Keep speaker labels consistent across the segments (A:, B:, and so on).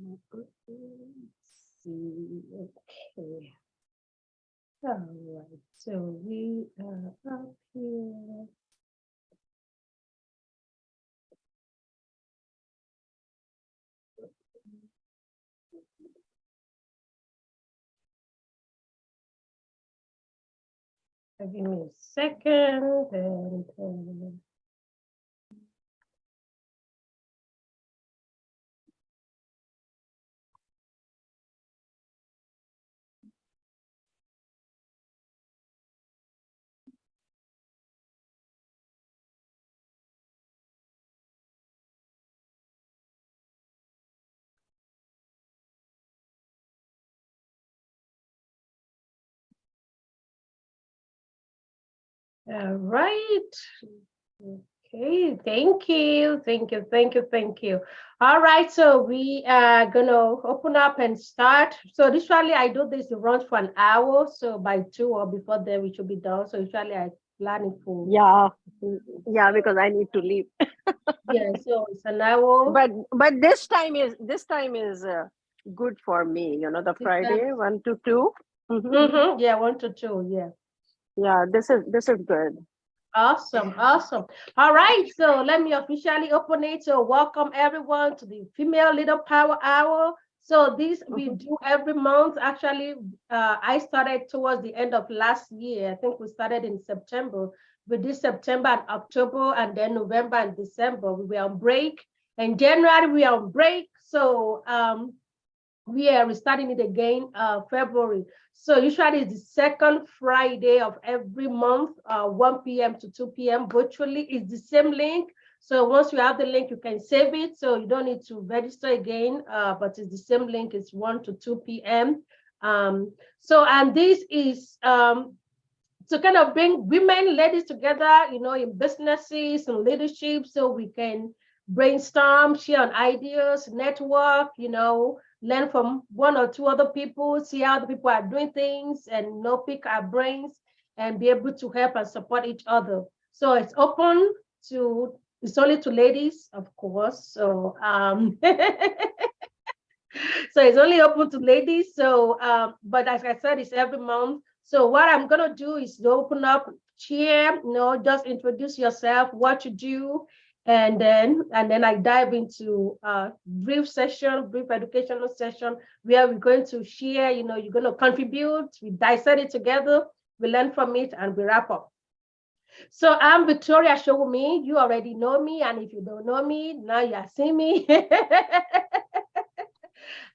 A: Let's see. Okay. All right. So we are up here. Give me a second and all right. Okay, thank you, thank you, thank you, thank you. All right, so we are gonna open up and start. So usually I do this run for an hour, so by 2 or before then we should be done. So usually I plan it for
B: Yeah, yeah, because I need to leave.
A: yeah, so it's an hour.
B: But this time is good for me. You know, the Friday 1 to 2.
A: Yeah, 1 to 2, yeah.
B: Yeah, this is good.
A: Awesome, awesome. All right, so let me officially open it. So welcome everyone to the Female Leader Power Hour. So this we
B: Mhm.
A: do every month. Actually, I started towards the end of last year. I think we started in September. We did September and October, and then November and December. We were on break. In January, we are on break. So we are restarting it again February. So usually it's the second Friday of every month, 1 p.m. to 2 p.m. virtually. It's the same link. So once you have the link, you can save it. So you don't need to register again, but it's the same link. It's 1 to 2 p.m. And this is to kind of bring women, ladies together, in businesses and leadership so we can brainstorm, share on ideas, network, learn from one or two other people, see how the people are doing things and, pick our brains and be able to help and support each other. So it's open it's only to ladies, of course. So, so it's only open to ladies. So, but as I said, it's every month. So what I'm gonna do is to open up, share, just introduce yourself, what you do, and then I dive into a brief educational session where we're going to share. You're gonna contribute. We dissect it together. We learn from it, and we wrap up. So I'm Victoria Showumi. You already know me, and if you don't know me, now you are seeing me.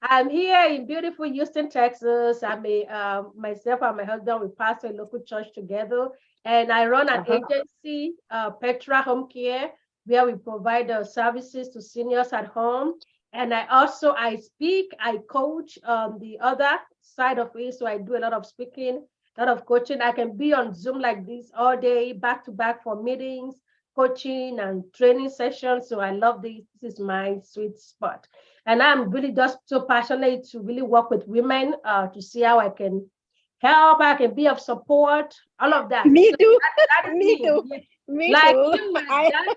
A: I'm here in beautiful Houston, Texas. Myself and my husband, we pastor a local church together. And I run an
B: Uh-huh.
A: agency, Petra Home Care, where we provide services to seniors at home. And I speak, I coach on the other side of it. So I do a lot of speaking, a lot of coaching. I can be on Zoom like this all day, back to back for meetings, coaching and training sessions. So I love this. This is my sweet spot. And I'm really just so passionate to really work with women to see how I can help, I can be of support, all of that.
B: Me
A: So
B: too.
A: that is
B: Me
A: me.
B: too.
A: Yeah.
B: Me
A: Like
B: too.
A: you imagine.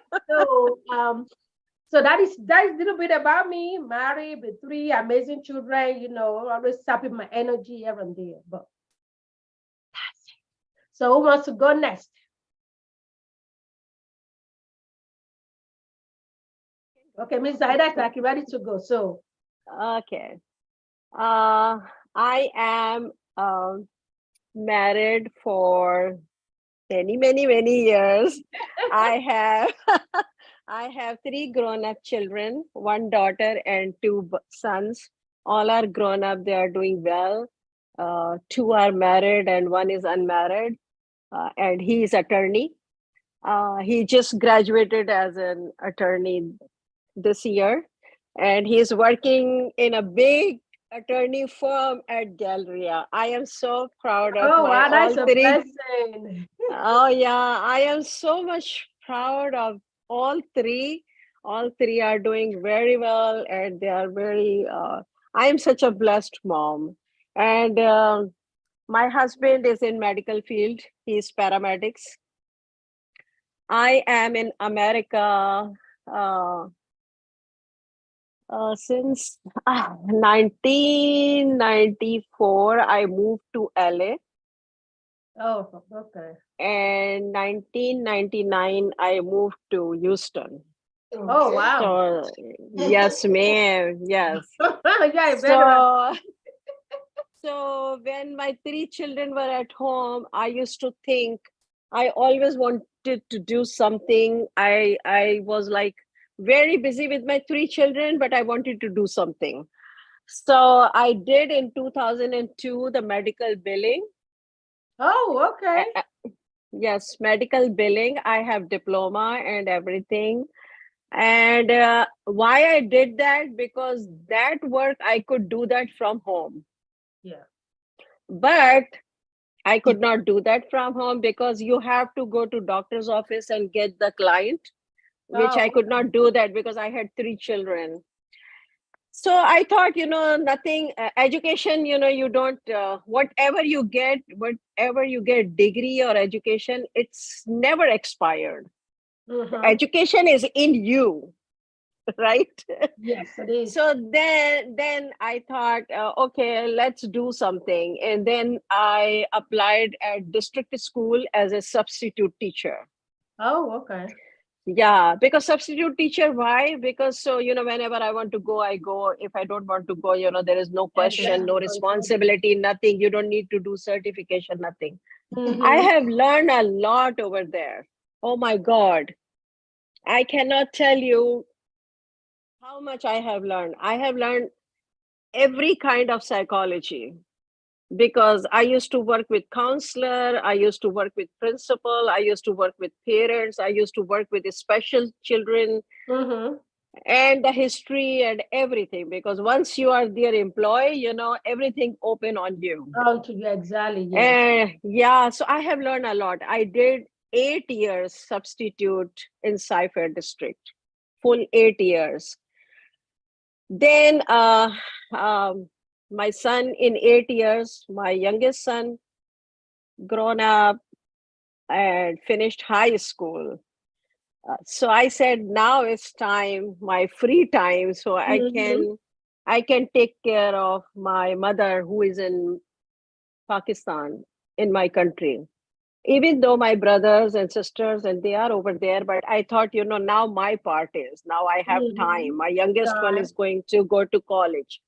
A: So that is a little bit about me. Married with 3 amazing children. Always sapping my energy here and there. But that's it. So who wants to go next? Okay, Miss Zaida is like ready to go. So
B: Okay. Uh, I am married for many, many, many years. I have I have three grown-up children, one daughter and two sons. All are grown up. They are doing well. Two are married and one is unmarried. And he is attorney. He just graduated as an attorney this year, and he's working in a big attorney firm at Galleria. I am so proud of
A: oh
B: my
A: wow, that's
B: all
A: a
B: three.
A: blessing.
B: Oh yeah, I am so much proud of all three. All three are doing very well, and they are very. I am such a blessed mom, and my husband is in medical field. He's paramedics. I am in America. Uh, Since 1994, I moved to LA,
A: Oh, okay.
B: and 1999, I moved to Houston.
A: Oh, wow.
B: So, yes, ma'am. Yes.
A: Yeah, veteran.
B: So, so when my three children were at home, I used to think I always wanted to do something. I was like very busy with my three children, but I wanted to do something. So I did in 2002 the medical billing.
A: Oh, okay.
B: Yes, medical billing. I have diploma and everything. And why I did that? Because that work I could do that from home.
A: Yeah.
B: But I could not do that from home because you have to go to doctor's office and get the client, which I
A: Oh,
B: could not do that because I had three children. So I thought, nothing, education, you don't, whatever you get, degree or education, it's never expired.
A: mm-hmm.
B: Education is in you, right?
A: Yes, it is.
B: So then I thought, okay, let's do something. And then I applied at district school as a substitute teacher.
A: Oh, okay.
B: Yeah, because substitute teacher, why? Because so, whenever I want to go, I go. If I don't want to go, there is no
A: And there's
B: question, no
A: responsibility.
B: responsibility, nothing. You don't need to do certification, nothing. I
A: Mm-hmm.
B: have learned a lot over there. Oh my God. I cannot tell you how much I have learned. I have learned every kind of psychology because I used to work with counselor, I used to work with principal, I used to work with parents, I used to work with special children,
A: Mm-hmm.
B: and the history and everything, because once you are their employee, everything open on you.
A: Oh, to you, exactly. Yes.
B: And yeah, so I have learned a lot. I did 8 years substitute in Cypher district, full 8 years. Then my son in 8 years, my youngest son, grown up and finished high school. So I said, now it's time, my free time, so
A: Mm-hmm.
B: I can take care of my mother who is in Pakistan, in my country. Even though my brothers and sisters and they are over there, but I thought, now my part is, now I have
A: Mm-hmm.
B: time. My youngest one
A: Time.
B: is going to go to college.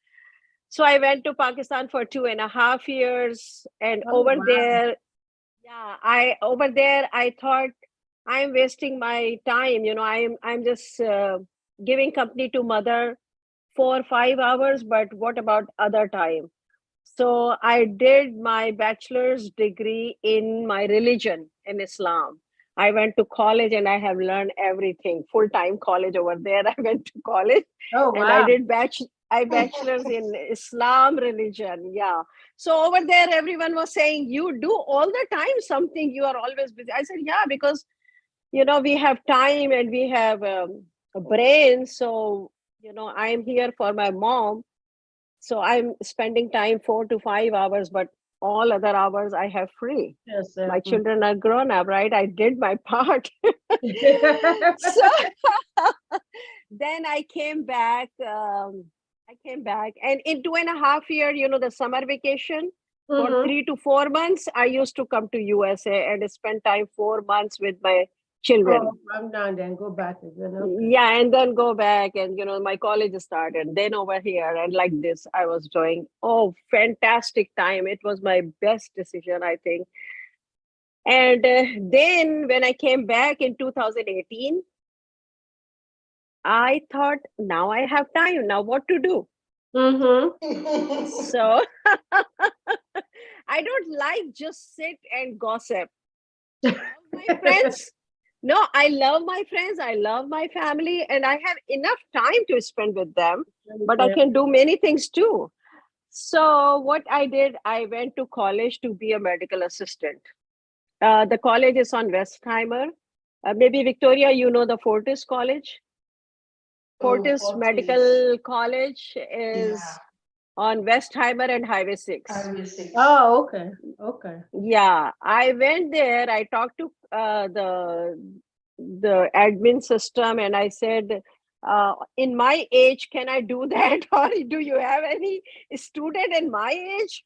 B: So I went to Pakistan for 2.5 years, and
A: Oh,
B: over
A: wow.
B: there, yeah, I thought I'm wasting my time. I'm just giving company to mother 4 or 5 hours, but what about other time? So I did my bachelor's degree in my religion in Islam. I went to college and I have learned everything. Full time college over there. I went to college
A: Oh,
B: and I
A: wow.
B: did bachelor's in Islam religion. Yeah. So over there, everyone was saying, "You do all the time something. You are always busy." I said, "Yeah, because we have time and we have a brain. So I'm here for my mom, so I'm spending time 4 to 5 hours, but all other hours I have free.
A: Yes,
B: My
A: sir.
B: children are grown up, right? I did my part." So then I came back. And in 2.5 years, the summer vacation for
A: Mm-hmm.
B: 3 to 4 months, I used to come to USA and spend time 4 months with my children.
A: Oh, I'm down there and go back again. Okay.
B: Yeah, and then go back, and my college started, then over here, and like this I was doing. Oh, fantastic time. It was my best decision, I think. And then when I came back in 2018, I thought, now I have time, now what to do?
A: Mm-hmm.
B: So I don't like just sit and gossip. I love my friends. No, I love my friends. I love my family, and I have enough time to spend with them, but I
A: Yeah.
B: can do many things too. So, what I did, I went to college to be a medical assistant. The college is on Westheimer. Maybe Victoria, you know the Fortis College.
C: Oh,
B: Fortis
C: Fortis.
B: Medical College
C: Yeah,
B: is on Westheimer and Highway 6.
C: Highway 6.
A: Oh, okay. Okay.
B: Yeah, I went there. I talked to the admin system, and I said, in my age, can I do that? Or do you have any student in my age?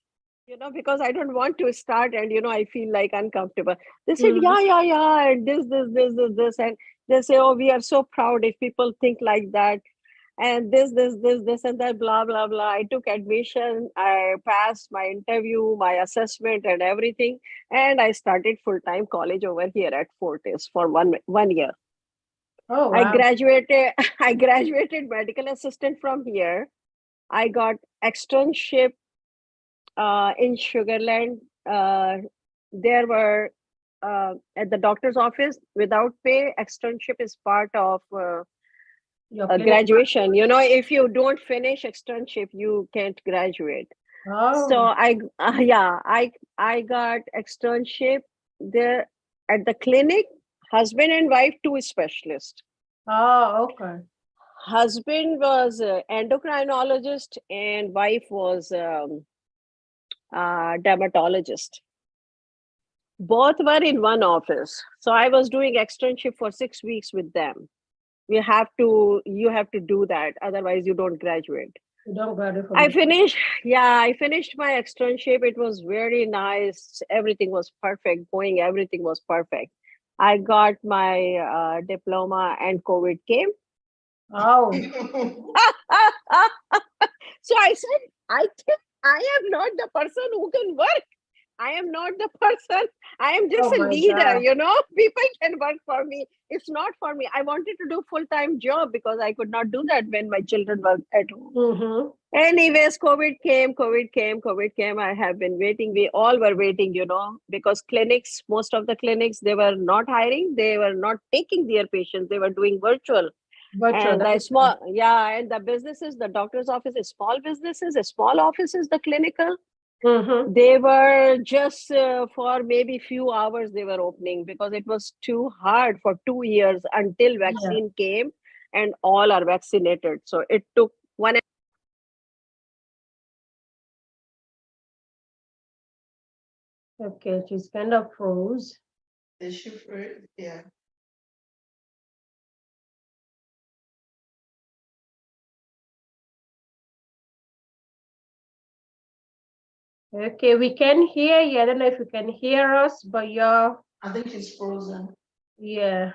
B: Because I don't want to start and, I feel like uncomfortable. They said,
A: Mhm.
B: yeah, and this. And they say, oh, we are so proud if people think like that. And this, and that, blah, blah, blah. I took admission. I passed my interview, my assessment, and everything. And I started full-time college over here at Fortis for one year.
A: Oh,
B: I
A: wow.
B: graduated. I graduated medical assistant from here. I got externship in Sugarland. There were at the doctor's office without pay. Externship is part of
A: Your clinic.
B: graduation. If you don't finish externship, you can't graduate. So
A: Oh,
B: I got externship there at the clinic. Husband and wife, two specialists.
A: oh, okay.
B: Husband was endocrinologist and wife was dermatologist. Both were in one office. So I was doing externship for 6 weeks with them. You have to do that, otherwise you don't graduate.
A: You don't graduate from
B: I
A: the.
B: finished, I finished my externship. It was very nice. Everything was perfect. Everything was perfect. I got my diploma and COVID came.
A: Oh,
B: So I said, I think I am not the person who can work. I am not the person. I am just
A: oh
B: a
A: my
B: leader,
A: God.
B: People can work for me. It's not for me. I wanted to do full-time job because I could not do that when my children were at home.
A: Mm-hmm.
B: Anyways, COVID came. I have been waiting. We all were waiting, because most of the clinics, they were not hiring. They were not taking their patients. They were doing virtual.
A: Virtual.
B: And
A: That
B: the
A: is true.
B: and the businesses, the doctor's office is small businesses, small offices, the clinical,
A: Mm-hmm.
B: they were just for maybe few hours they were opening because it was too hard for 2 years until
A: Yeah.
B: vaccine came and all are vaccinated. So it took one.
A: Okay, she's kind of froze.
C: The shipwreck, yeah.
A: Okay, we can hear you. I don't know if you can hear us, but
C: I think she's frozen.
A: yeah,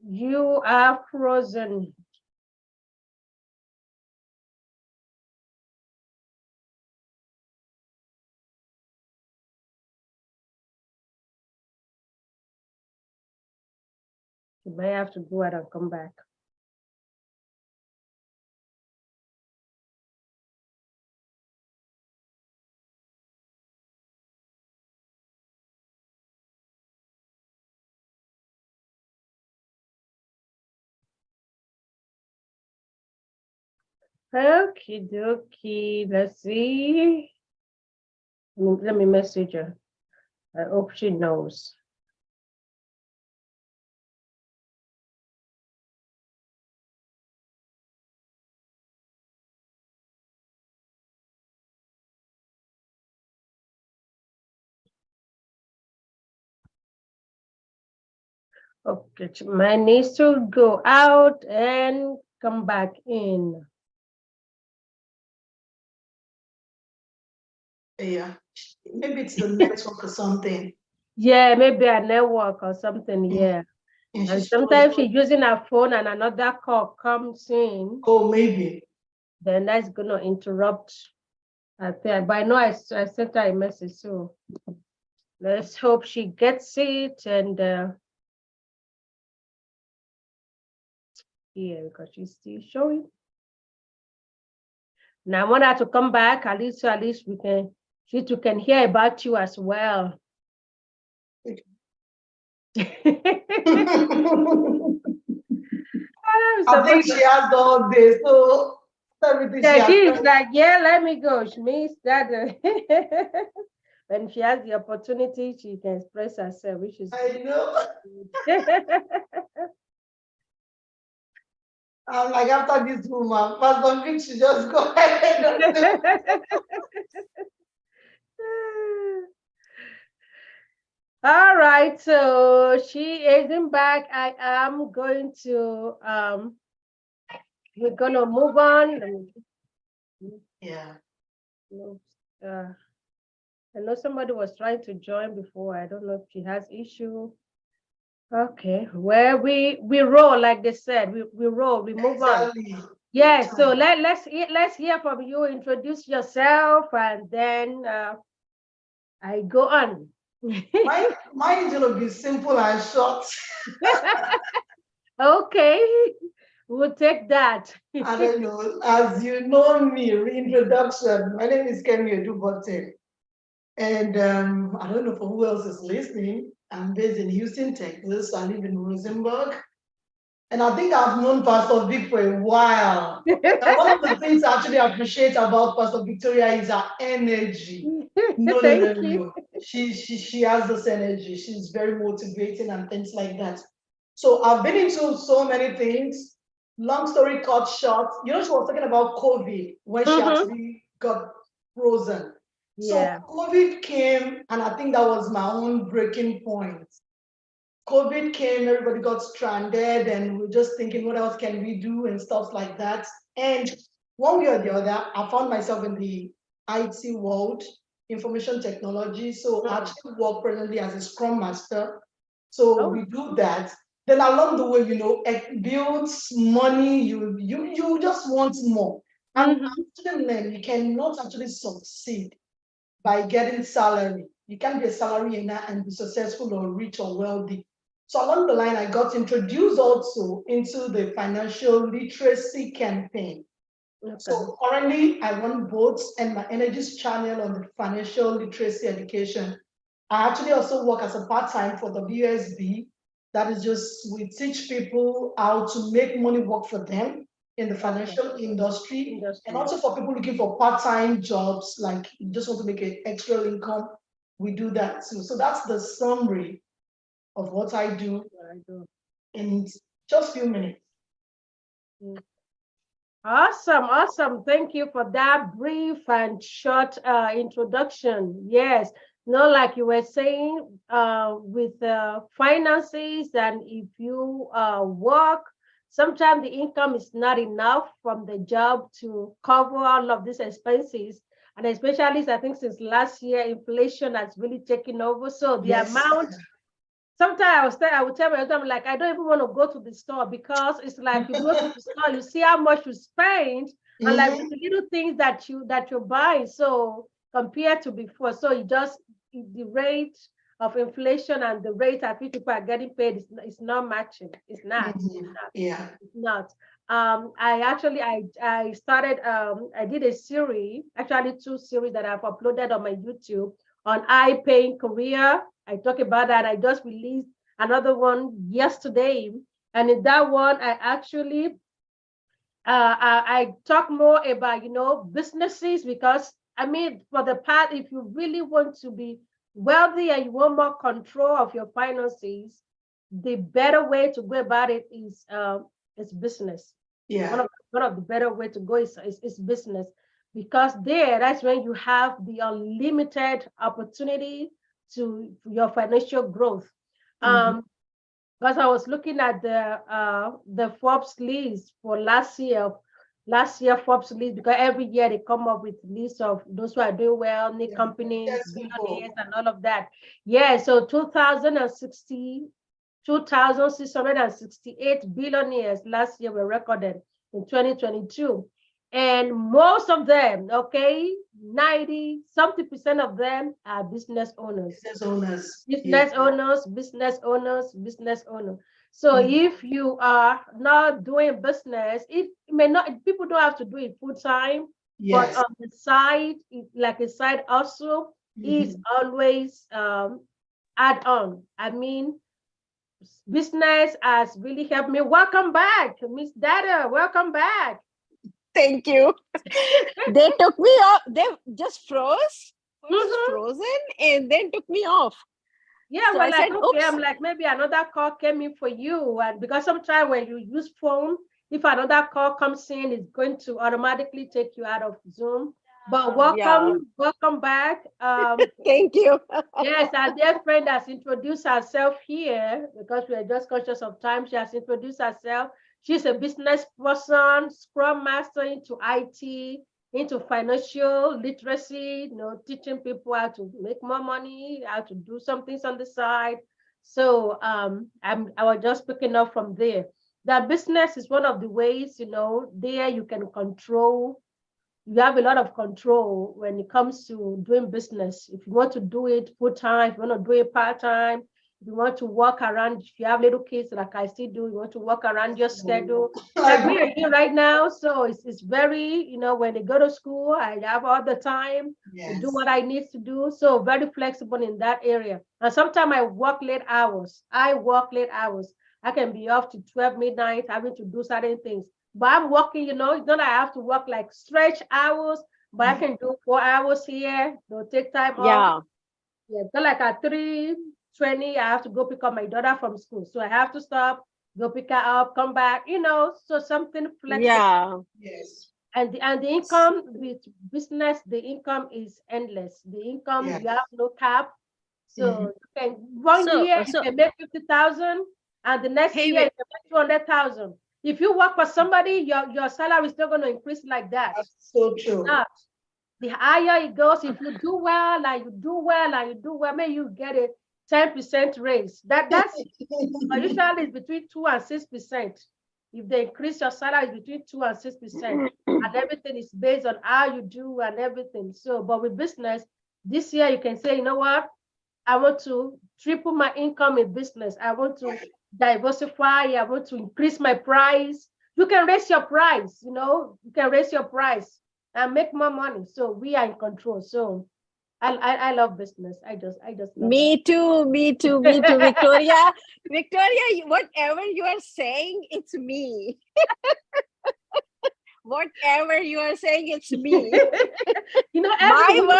A: you are frozen. You may have to go out and come back. Okie dokie. Let's see. Let me message her. I hope she knows. Okay, mine needs to go out and come back in.
C: Yeah. Maybe it's the network or something.
A: Yeah, maybe a network or something. Yeah.
C: And
A: And
C: she's
A: sometimes
C: frozen.
A: she's using her phone and another call comes in,
C: Oh, maybe.
A: then that's gonna interrupt. I think, but I know I sent her a message, so let's hope she gets it. And yeah, because she's still showing. Now I want her to come back. At least we can. She too can hear about you as well.
C: I think she has all day, so everything she
A: Yeah,
C: has
A: she's
C: done.
A: like, yeah, let me go. She means that when she has the opportunity, she can express herself, which is
C: I know.
A: good.
C: I'm like, after this woman, Pastor Vic should just go ahead and do.
A: All right, so she isn't back. I am going to we're gonna move on.
C: Yeah.
A: I know somebody was trying to join before. I don't know if she has issue. Okay, well, we roll, like they said, we roll, we move on.
C: Exactly.
A: Yeah, so let's hear from you. Introduce yourself, and then I go on.
C: Mine is gonna be simple and short.
A: Okay, we'll take that.
C: I don't know. As you know me, reintroduction. My name is Kemi Edubote. And I don't know for who else is listening. I'm based in Houston, Texas. I live in Rosenberg. And I think I've known Pastor Vic for a while. And one of the things I actually appreciate about Pastor Victoria is her energy. No.
A: Thank you.
C: She has this energy. She's very motivating and things like that. So I've been into so many things. Long story cut short, she was talking about COVID when she actually got frozen.
A: Yeah.
C: So COVID came, and I think that was my own breaking point. COVID came, everybody got stranded, and we're just thinking, what else can we do and stuff like that. And one way or the other, I found myself in the IT world, information technology. So I actually work presently as a Scrum Master. So we do that. Then along the way, it builds money. You just want more. And actually learn you cannot actually succeed by getting salary. You can't be a salary earner and be successful or rich or wealthy. So along the line, I got introduced also into the financial literacy campaign. Okay. So currently, I run both, and my energy is channeled on the financial literacy education. I actually also work as a part-time for the WSB. That is just, we teach people how to make money work for them in the financial industry, and also for people looking for part-time jobs, like you just want to make an extra income, we do that too. So that's the summary of what I do in just a few minutes.
A: Awesome. Thank you for that brief and short introduction. Yes, like you were saying, with finances, and if you work, sometimes the income is not enough from the job to cover all of these expenses. And especially, I think since last year, inflation has really taken over. So the amount, sometimes I would tell my husband, like, I don't even want to go to the store, because it's like you go to the store, you see how much you spend, and like the little things that you're buying. So compared to before, so the rate of inflation and the rate at which people are getting paid is not matching. It's not.
C: Yeah.
A: It's not. I started. I did a series, actually 2 series that I've uploaded on my YouTube on high-paying career. I talk about that. I just released another one yesterday, and in that one, I actually I talk more about businesses, because I mean, for the part, if you really want to be wealthy and you want more control of your finances, the better way to go about it is business.
C: Yeah.
A: One of the better way to go is business, because that's when you have the unlimited opportunity to your financial growth. Because I was looking at the Forbes list for last year Forbes list, because every year they come up with lists of those who are doing well, new companies, billionaires, and all of that. Yeah, so 2,668 billionaires last year were recorded in 2022. And most of them, 90-something% of them are business owners. Business owners. So if you are not doing business, people don't have to do it full time, but on the side, like a side also, is always add on. I mean, business has really helped me. Welcome back, Miss Dada. Welcome back.
B: Thank you. They took me off. They just froze. Frozen, and then took me off.
A: Yeah, so well, I'm like, maybe another call came in for you, and because sometimes when you use phone, if another call comes in, it's going to automatically take you out of Zoom. But welcome back.
B: Thank you.
A: Yes, our dear friend has introduced herself here, because we are just conscious of time. She has introduced herself. She's a business person, scrum master into IT, into financial literacy, teaching people how to make more money, how to do some things on the side. So I was just picking up from there. That business is one of the ways, there you can control. You have a lot of control when it comes to doing business. If you want to do it full time, if you want to do it part time, if you want to work around, if you have little kids like I still do, you want to work around your schedule. Like me and you right now, so it's very, when they go to school, I have all the time to do what I need to do. So very flexible in that area. And sometimes I work late hours. I can be off to 12 midnight having to do certain things. But I'm working, it's not that I have to work like stretch hours, but I can do 4 hours here, take time off. Yeah, so like at 3:20, I have to go pick up my daughter from school. So I have to stop, go pick her up, come back, so something flexible.
B: Yeah.
C: Yes.
A: And the income with business, the income is endless. The income, you have no cap. So you can year you can make 50,000, and the next year you can make 200,000. If you work for somebody, your salary is not going to increase like that.
C: That's so true.
A: The higher it goes, if you do well and you do well and you do well, maybe you get a 10% raise. That's usually is between 2 and 6%. If they increase your salary, it's between 2 and 6%, and everything is based on how you do and everything. So, but with business, this year you can say, you know what? I want to triple my income in business. I want to diversify. I want to increase my price. You can raise your price, you can raise your price and make more money. So we are in control. So I love business. I just love
B: me too, Victoria. Victoria, whatever you are saying, it's me. Whatever you are saying, it's me.
A: Everyone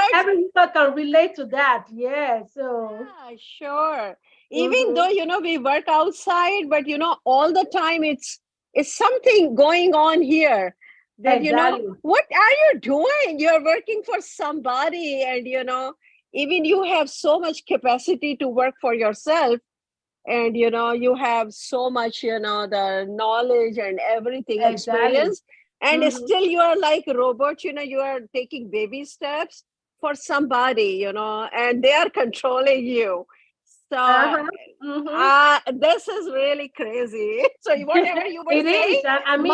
A: can relate to that. Yeah. So
B: yeah, sure. Even though we work outside, but all the time it's something going on here. That what are you doing? You're working for somebody, and even you have so much capacity to work for yourself, and you have so much the knowledge and everything, experience, and still you are like a robot. You are taking baby steps for somebody, and they are controlling you. So this is really crazy. So whatever you were saying,
A: I mean,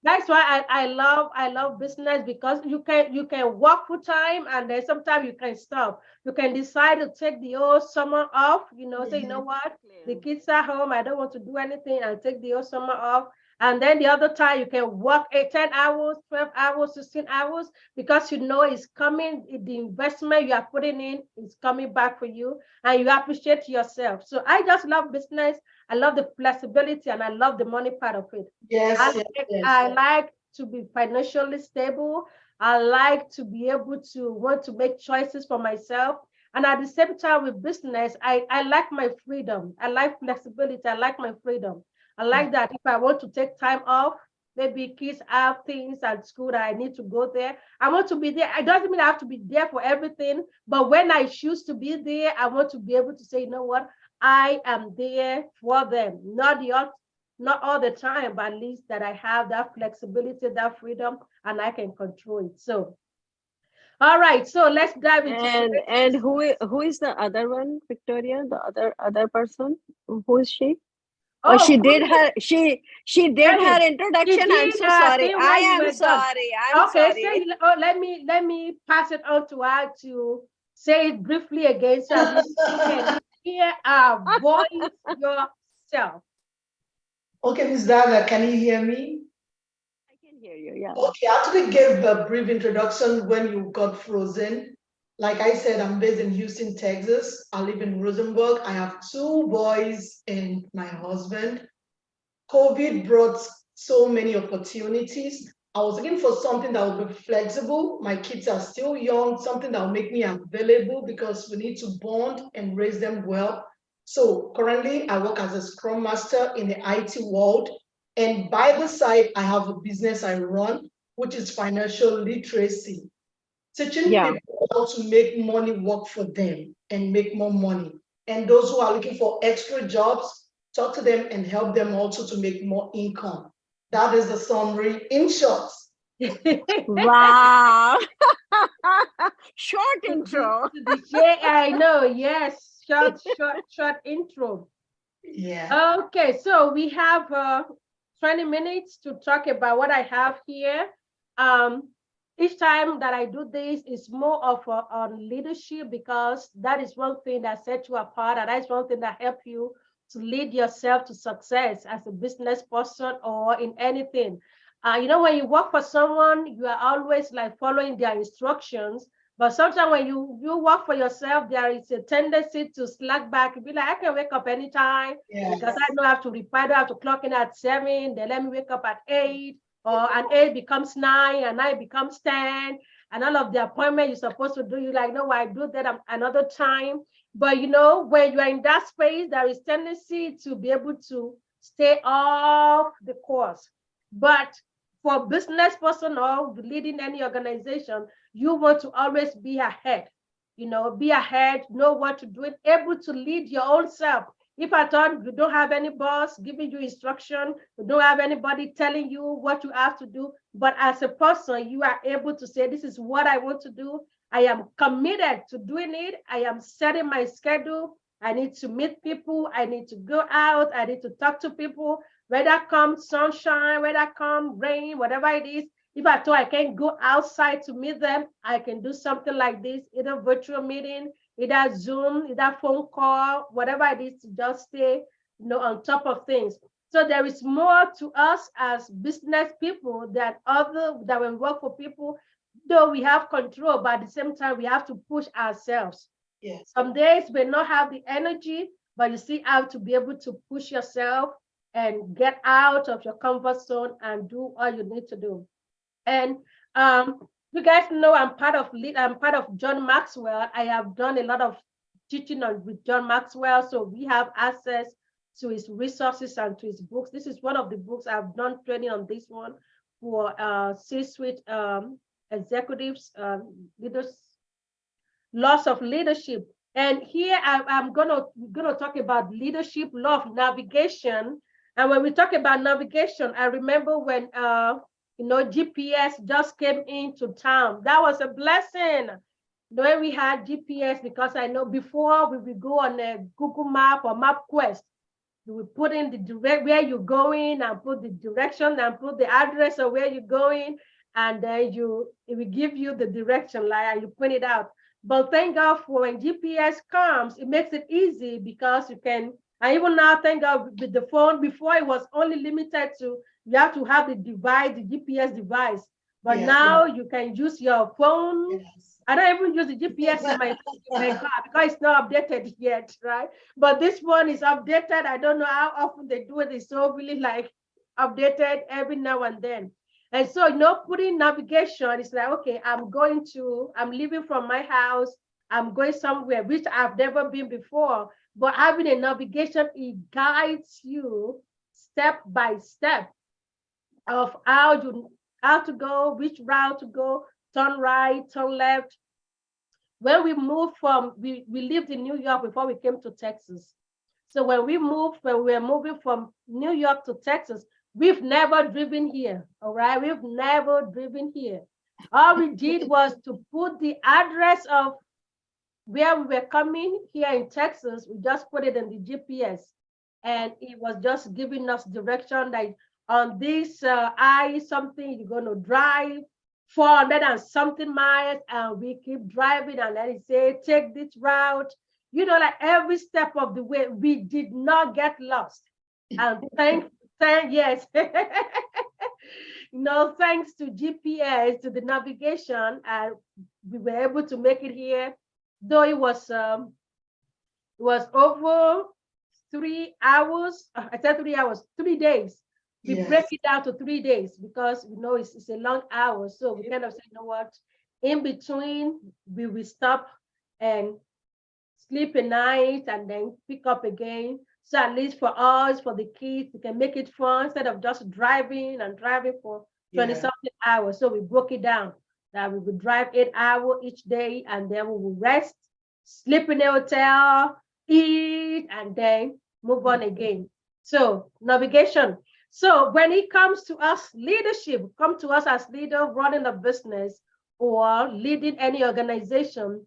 A: that's why I love business, because you can work full time, and then sometimes you can stop. You can decide to take the whole summer off. Say, you know what, the kids are home, I don't want to do anything, and take the whole summer off. And then the other time you can work 10 hours, 12 hours, 16 hours, because it's coming, the investment you are putting in is coming back for you, and you appreciate yourself. So I just love business. I love the flexibility, and I love the money part of it. I like to be financially stable. I like to be able to want to make choices for myself. And at the same time with business, I like my freedom. I like flexibility. I like my freedom. I like that if I want to take time off, maybe kids have things at school that I need to go there, I want to be there. It doesn't mean I have to be there for everything, but when I choose to be there, I want to be able to say, you know what, I am there for them. Not all the time, but at least that I have that flexibility, that freedom, and I can control it. So, all right, so let's dive into
B: and who is the other one, Victoria? The other person? Who is she? Oh, she did her introduction. I'm so sorry. I am sorry.
A: Okay, so let me pass it on to her to say it briefly again, so you can hear our voice yourself.
C: Okay, Ms. Dada, can you hear me?
B: I can hear you, yeah.
C: Okay, I actually gave a brief introduction when you got frozen. Like I said, I'm based in Houston, Texas. I live in Rosenberg. I have 2 boys and my husband. COVID brought so many opportunities. I was looking for something that would be flexible. My kids are still young, something that will make me available, because we need to bond and raise them well. So currently I work as a Scrum Master in the IT world. And by the side, I have a business I run, which is financial literacy, teaching people how to make money work for them and make more money. And those who are looking for extra jobs, talk to them, and help them also to make more income. That is the summary in short.
B: Wow. Short intro.
A: Yeah, I know. Yes, short intro.
C: Yeah.
A: Okay, so we have 20 minutes to talk about what I have here. Um, each time that I do this is more of on leadership, because that is one thing that sets you apart, and that's one thing that helps you to lead yourself to success as a business person or in anything. When you work for someone, you are always like following their instructions. But sometimes when you work for yourself, there is a tendency to slack back and be like, I can wake up anytime because I don't have to reply, I don't have to clock in at 7, they let me wake up at 8, or an 8 becomes 9, and 9 becomes 10, and all of the appointment you're supposed to do, you like, no, I do that another time. But when you are in that space, there is tendency to be able to stay off the course. But for business person or leading any organization, you want to always be ahead, be ahead, know what to do, able to lead your own self. If I thought you don't have any boss giving you instruction, you don't have anybody telling you what you have to do, but as a person, you are able to say, this is what I want to do. I am committed to doing it. I am setting my schedule. I need to meet people. I need to go out. I need to talk to people, whether come sunshine, whether come rain, whatever it is. If I thought I can't go outside to meet them, I can do something like this, either virtual meeting, either Zoom, either phone call, whatever it is, to just stay, on top of things. So there is more to us as business people than that when we work for people, though we have control, but at the same time, we have to push ourselves.
C: Yes.
A: Some days we not have the energy, but you still have to be able to push yourself and get out of your comfort zone and do all you need to do. And you guys know I'm part of John Maxwell. I have done a lot of teaching with John Maxwell, so we have access to his resources and to his books. This is one of the books I've done training on this one for C-suite executives, leaders, loss of leadership. And here I'm gonna talk about leadership, law of navigation. And when we talk about navigation, I remember when GPS just came into town. That was a blessing. When we had GPS, because I know before we would go on a Google Map or MapQuest, you would put in the direct where you're going and put the direction and put the address of where you're going, and then it will give you the direction line and you print it out. But thank God for when GPS comes, it makes it easy because you can, and even now, thank God with the phone, before it was only limited to, you have to have the device, the GPS device. But now you can use your phone.
C: Yes.
A: I don't even use the GPS in my car because it's not updated yet, right? But this one is updated. I don't know how often they do it. It's so really like updated every now and then. And so, putting navigation, it's like, okay, I'm leaving from my house. I'm going somewhere which I've never been before. But having a navigation, it guides you step by step of how to go, which route to go, turn right, turn left. When we moved we lived in New York before we came to Texas. So when we were moving from New York to Texas, we've never driven here, all right? We've never driven here. All we did was to put the address of where we were coming here in Texas. We just put it in the GPS, and it was just giving us direction, like on this something, you're going to drive 400 and something miles, and we keep driving, and then it say, take this route. Like every step of the way, we did not get lost. And yes. Thanks to GPS, to the navigation, we were able to make it here. Though it was over 3 hours. I said 3 hours, 3 days. We break it down to 3 days because it's a long hour. So we kind of say, what? In between, we will stop and sleep a night and then pick up again. So at least for us, for the kids, we can make it fun instead of just driving for 20-something hours. So we broke it down that we would drive 8 hours each day, and then we will rest, sleep in the hotel, eat, and then move on again. So navigation. So when it comes to us leadership, come to us as leader running a business or leading any organization,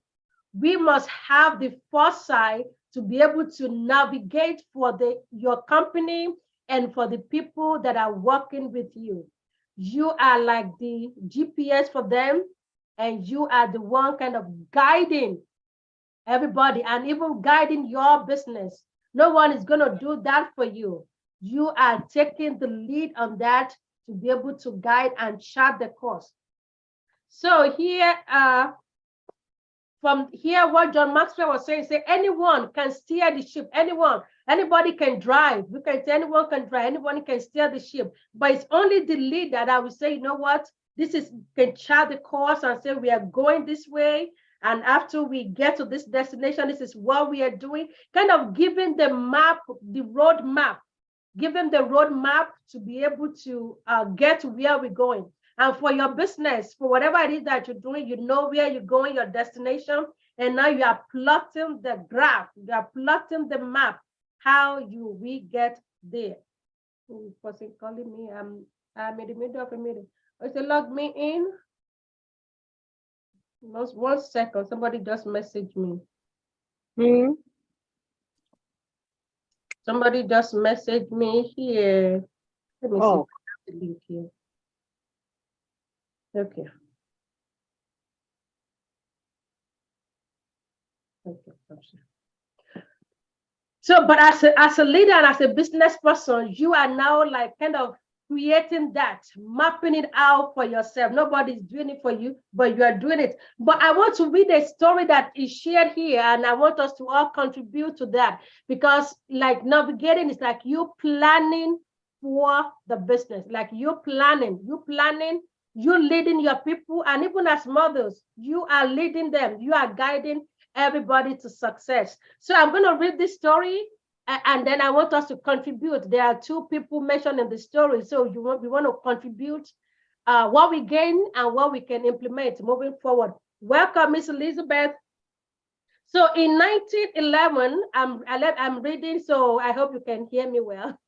A: we must have the foresight to be able to navigate for your company and for the people that are working with you. You are like the GPS for them, and you are the one kind of guiding everybody and even guiding your business. No one is going to do that for you. You are taking the lead on that to be able to guide and chart the course. So here, from here, what John Maxwell was saying, say anyone can steer the ship. Anybody can drive. We can say anyone can drive. Anyone can steer the ship. But it's only the leader that will say, you know what, this is, can chart the course and say we are going this way. And after we get to this destination, this is what we are doing. Kind of giving the map, the road map, give them the road map to be able to get to where we're going. And for your business, for whatever it is that you're doing, you know where you're going, your destination, and now you are plotting the graph, you are plotting the map, how we get there. Person calling me, I'm in the middle of a meeting. Is it log me in? Just 1 second, somebody just messaged me. Somebody just messaged me here. Let me see the link here. Okay. So, but as a leader and as a business person, you are now like kind of creating that, mapping it out for yourself. Nobody's doing it for you, but you are doing it. But I want to read a story that is shared here, and I want us to all contribute to that, because like navigating is like you planning for the business, like you're planning, you're leading your people, and even as mothers, you are leading them, you are guiding everybody to success. So I'm going to read this story, and then I want us to contribute. There are 2 people mentioned in the story, so we want to contribute what we gain and what we can implement moving forward. Welcome, Miss Elizabeth. So in 1911, I'm reading, so I hope you can hear me well.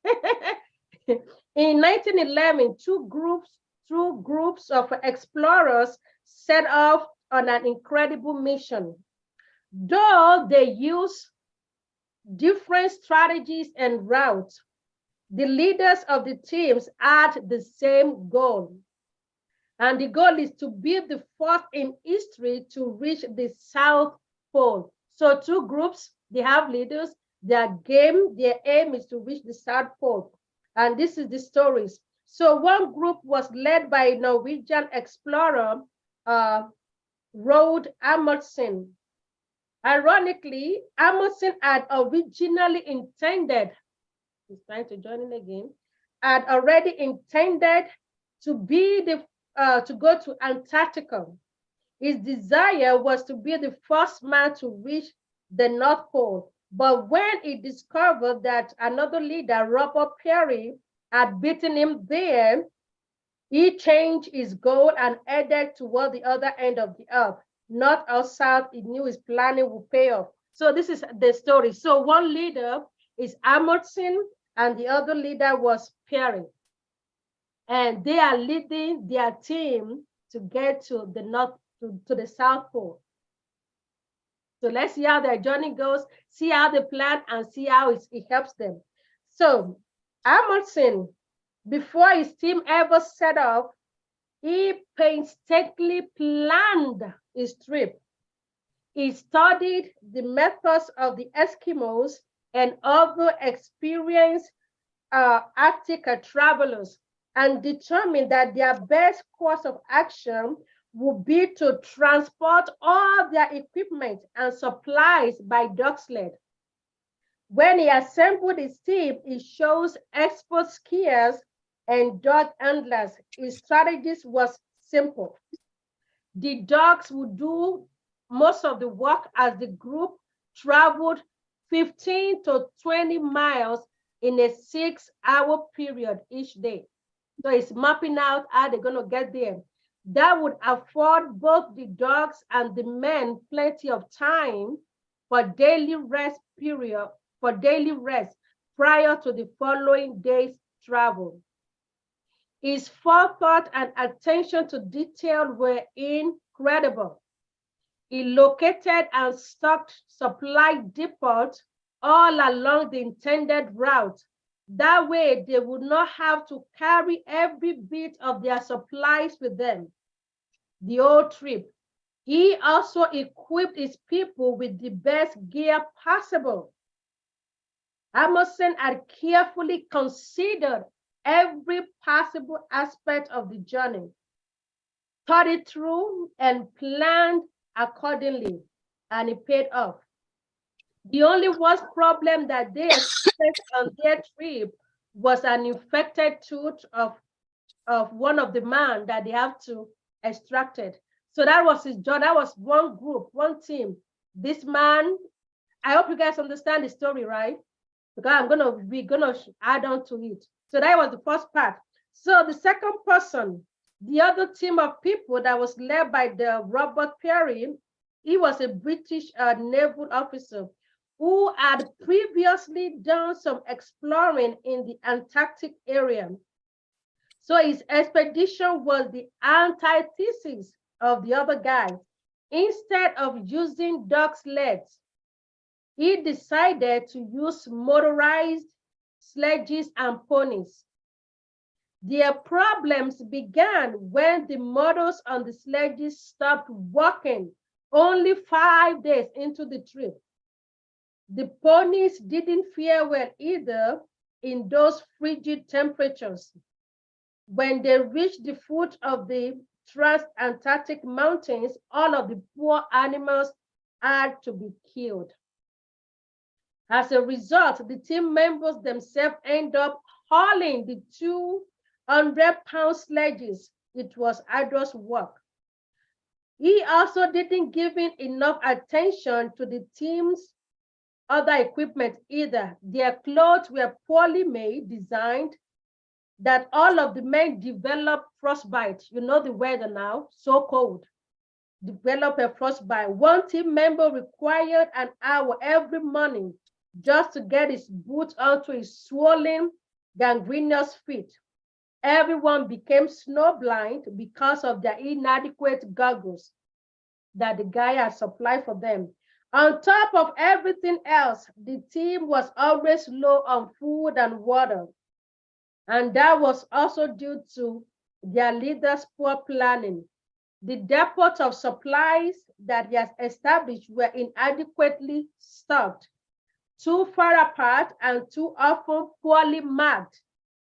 A: In 1911, two groups of explorers set off on an incredible mission. Though they use different strategies and routes, the leaders of the teams had the same goal. And the goal is to be the first in history to reach the South Pole. So 2 groups, they have leaders, their aim is to reach the South Pole. And this is the stories. So one group was led by Norwegian explorer, Roald Amundsen. Ironically, Amundsen had originally intended, he's trying to join in again, had already intended to be to go to Antarctica. His desire was to be the first man to reach the North Pole. But when he discovered that another leader, Robert Peary, had beaten him there, he changed his goal and headed toward the other end of the earth. North or south, he knew his planning would pay off. So this is the story. So one leader is Amundsen, and the other leader was Peary. And they are leading their team to get to the North, to the South Pole. So let's see how their journey goes, see how they plan, and see how it helps them. So Amundsen, before his team ever set off, he painstakingly planned his trip. He studied the methods of the Eskimos and other experienced Arctic travelers, and determined that their best course of action would be to transport all their equipment and supplies by dog sled. When he assembled his team, he chose expert skiers and dog handlers. His strategy was simple. The dogs would do most of the work as the group traveled 15 to 20 miles in a 6-hour period each day. So it's mapping out how they're going to get there. That would afford both the dogs and the men plenty of time for daily rest prior to the following day's travel. His forethought and attention to detail were incredible. He located and stocked supply depots all along the intended route. That way, they would not have to carry every bit of their supplies with them the whole trip. He also equipped his people with the best gear possible. Amundsen had carefully considered every possible aspect of the journey, thought it through, and planned accordingly, and it paid off. The only worst problem that they experienced on their trip was an infected tooth of one of the man that they have to extract it. So that was his job. That was one group, one team. This man, I hope you guys understand the story, right? Because we're gonna add on to it. So that was the first part. So the second person, the other team of people that was led by the Robert Peary, he was a British naval officer who had previously done some exploring in the Antarctic area. So his expedition was the antithesis of the other guy. Instead of using dog sleds, he decided to use motorized sledges and ponies. Their problems began when the motors on the sledges stopped working only 5 days into the trip. The ponies didn't fare well either in those frigid temperatures. When they reached the foot of the Transantarctic Mountains, all of the poor animals had to be killed. As a result, the team members themselves end up hauling the 200-pound sledges. It was arduous work. He also didn't give enough attention to the team's other equipment either. Their clothes were poorly made, designed, that all of the men developed frostbite. You know the weather now, so cold. Develop a frostbite. One team member required an hour every morning just to get his boots onto his swollen, gangrenous feet. Everyone became snowblind because of their inadequate goggles that the guy had supplied for them. On top of everything else, the team was always low on food and water. And that was also due to their leaders' poor planning. The depots of supplies that he has established were inadequately stocked, too far apart, and too often poorly marked,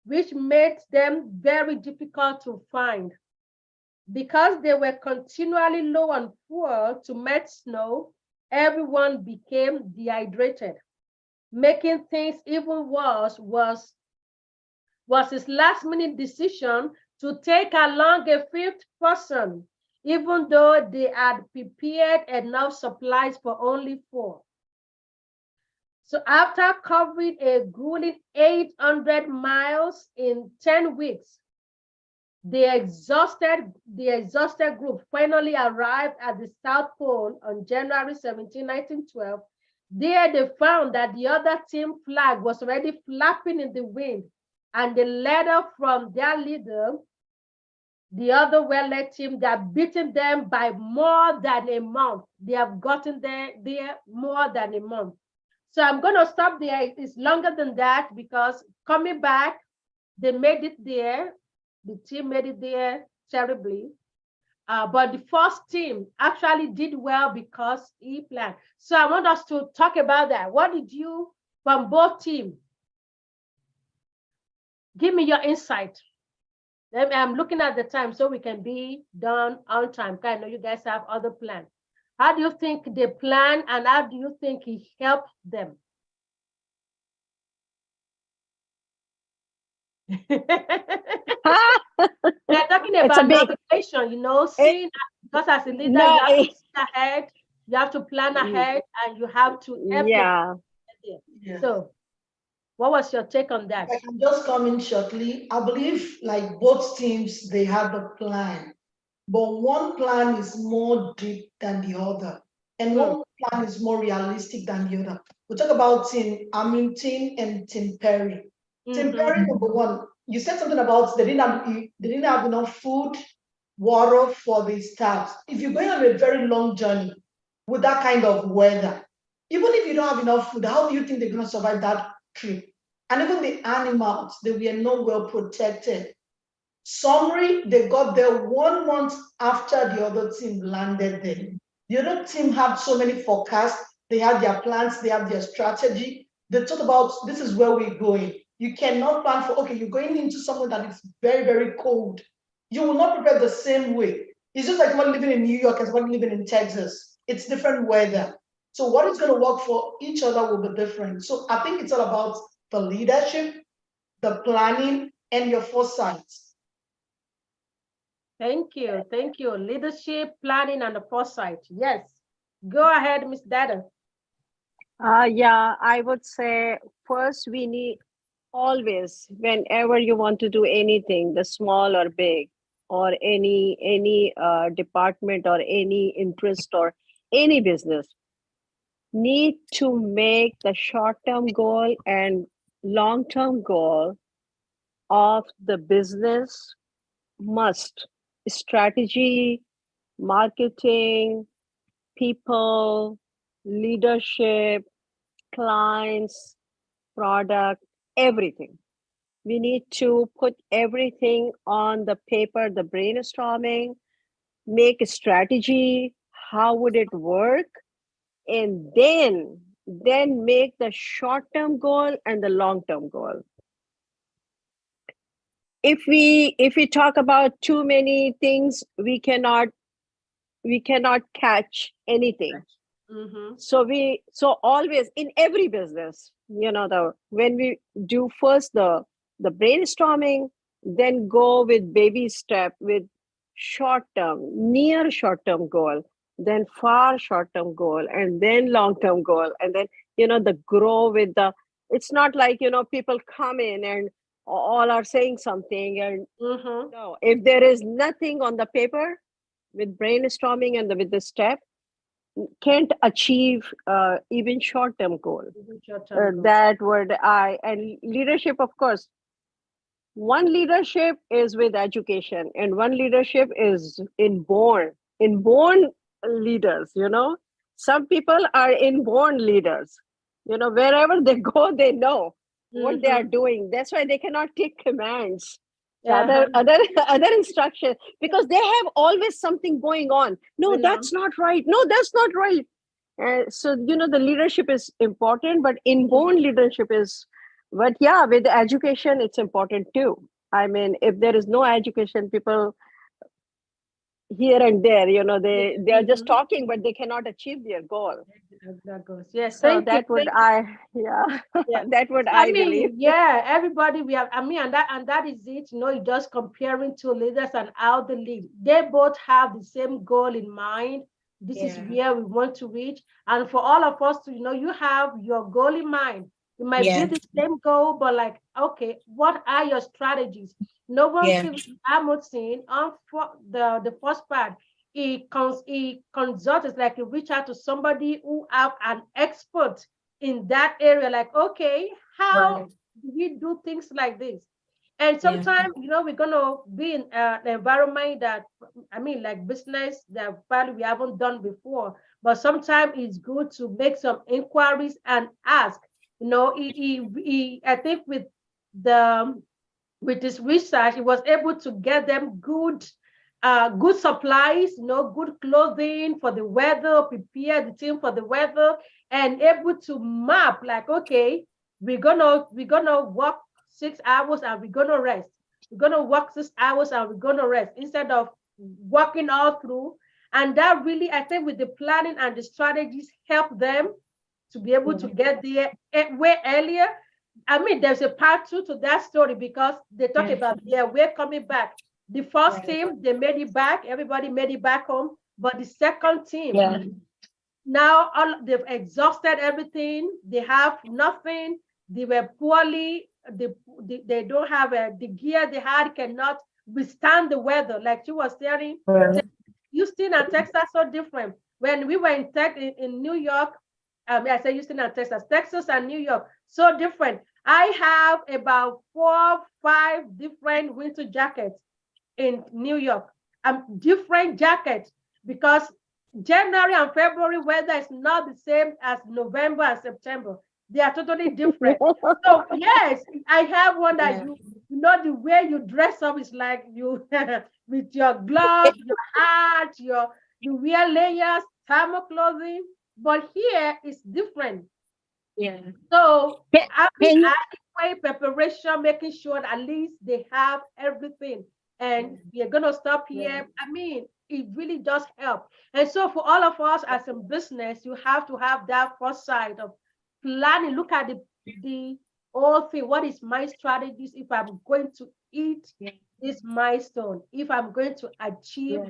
A: which made them very difficult to find. Because they were continually low on fuel to melt snow, everyone became dehydrated. Making things even worse was his last-minute decision to take along a fifth person, even though they had prepared enough supplies for only 4. So after covering a grueling 800 miles in 10 weeks, the exhausted group finally arrived at the South Pole on January 17, 1912. There they found that the other team flag was already flapping in the wind, and the letter from their leader, the other well-led team, they have beaten them by more than a month. They have gotten there more than a month. So I'm going to stop there. It's longer than that because coming back, they made it there. The team made it there terribly. But the first team actually did well because he planned. So I want us to talk about that. What did you, from both teams, give me your insight. I'm looking at the time so we can be done on time. I know you guys have other plans. How do you think they plan and how do you think he helped them? They're talking about navigation, you know, seeing, because as a leader, you have to see ahead, you have to plan ahead, and you have to help them. So what was your take on that?
C: I can just come in shortly. I believe like both teams, they have a plan, but one plan is more deep than the other. And one plan is more realistic than the other. We talk about Tim Hamilton and Tim Perry. Tim Perry, number one, you said something about they didn't have enough food, water for the staff. If you're going on a very long journey with that kind of weather, even if you don't have enough food, how do you think they're going to survive that trip? And even the animals, they were not well protected. Summary, they got there 1 month after the other team landed there. The other team had so many forecasts, they had their plans, they had their strategy. They thought about this is where we're going. You cannot plan for, okay, you're going into somewhere that is very, very cold. You will not prepare the same way. It's just like someone living in New York and someone living in Texas. It's different weather. So what is going to work for each other will be different. So I think it's all about the leadership, the planning, and your foresight.
A: Thank you. Thank you. Leadership, planning, and the foresight. Yes. Go ahead, Miss Dada.
B: Yeah, I would say first we need always, whenever you want to do anything, the small or big, or any department or any interest or any business, need to make the short-term goal and long-term goal of the business must strategy, marketing, people, leadership, clients, product, everything. We need to put everything on the paper, the brainstorming, make a strategy, how would it work, and then make the short-term goal and the long-term goal. If we talk about too many things, we cannot catch anything. So always in every business, when we do first the brainstorming, then go with baby step, with near short-term goal, then far short-term goal, and then long-term goal, and then the grow with the. It's not like people come in and all are saying something, and no, if there is nothing on the paper with brainstorming and with the step, can't achieve even short-term goal. That would and leadership, of course. One leadership is with education, and one leadership is inborn leaders. Some people are inborn leaders. Wherever they go, they know what they are doing. That's why they cannot take commands, other instructions, because they have always something going on. No, that's not right. No, that's not right. So the leadership is important, but inborn leadership is. But yeah, with education, it's important too. I mean, if there is no education, people here and there, they are just talking, but they cannot achieve their goal.
A: Yes,
B: so that would that would I believe.
A: Yeah, everybody we have. And that is it. You're just comparing two leaders and how they lead. They both have the same goal in mind. This is where we want to reach, and for all of us to, you have your goal in mind. It might be the same goal, but like, okay, what are your strategies? No one feels Hamilton on for the first part. He consults, like he reach out to somebody who have an expert in that area. Like, okay, how do we do things like this? And sometimes, we're gonna be in an environment that, like business that probably we haven't done before. But sometimes it's good to make some inquiries and ask. I think with his research, he was able to get them good supplies, good clothing for the weather, prepare the team for the weather, and able to map like, okay, we're gonna work 6 hours and we're gonna rest. We're gonna work 6 hours and we're gonna rest instead of working all through. And that really, I think, with the planning and the strategies, help them to be able to get there way earlier. There's a part 2 to that story, because they talk about, we're coming back. The first team, they made it back. Everybody made it back home. But the second team, now they've exhausted everything. They have nothing. They were poorly. They don't have the gear they had cannot withstand the weather. Like she was saying, Houston and Texas are different. when we were in New York, I say Houston and Texas, Texas and New York, so different. I have about 4-5 different winter jackets in New York. Different jackets because January and February weather is not the same as November and September. They are totally different. So yes, I have one that you know the way you dress up is like you with your gloves, your hat, you wear layers, thermal clothing, but here it's different.
B: Yeah.
A: So
B: Can,
A: having
B: can you?
A: adequate preparation, making sure at least they have everything. And we're gonna stop here.
B: Yeah.
A: I mean, it really does help. And so for all of us as a business, you have to have that foresight of planning. Look at the whole thing. What is my strategies if I'm going to eat this milestone? If I'm going to achieve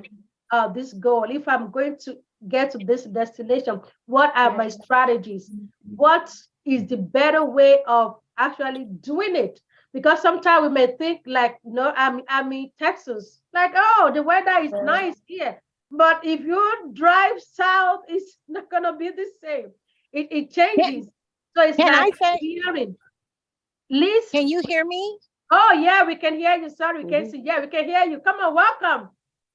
A: this goal? If I'm going to get to this destination, what are my strategies? What is the better way of actually doing it? Because sometimes we may think like, I'm in Texas, like, oh, the weather is nice here. But if you drive south, it's not gonna be the same. It changes. So it's
D: Can I
A: like
D: say,
A: hearing. Liz?
D: can you hear me?
A: Oh yeah, we can hear you. Sorry, we can't see. Yeah, we can hear you. Come on, welcome.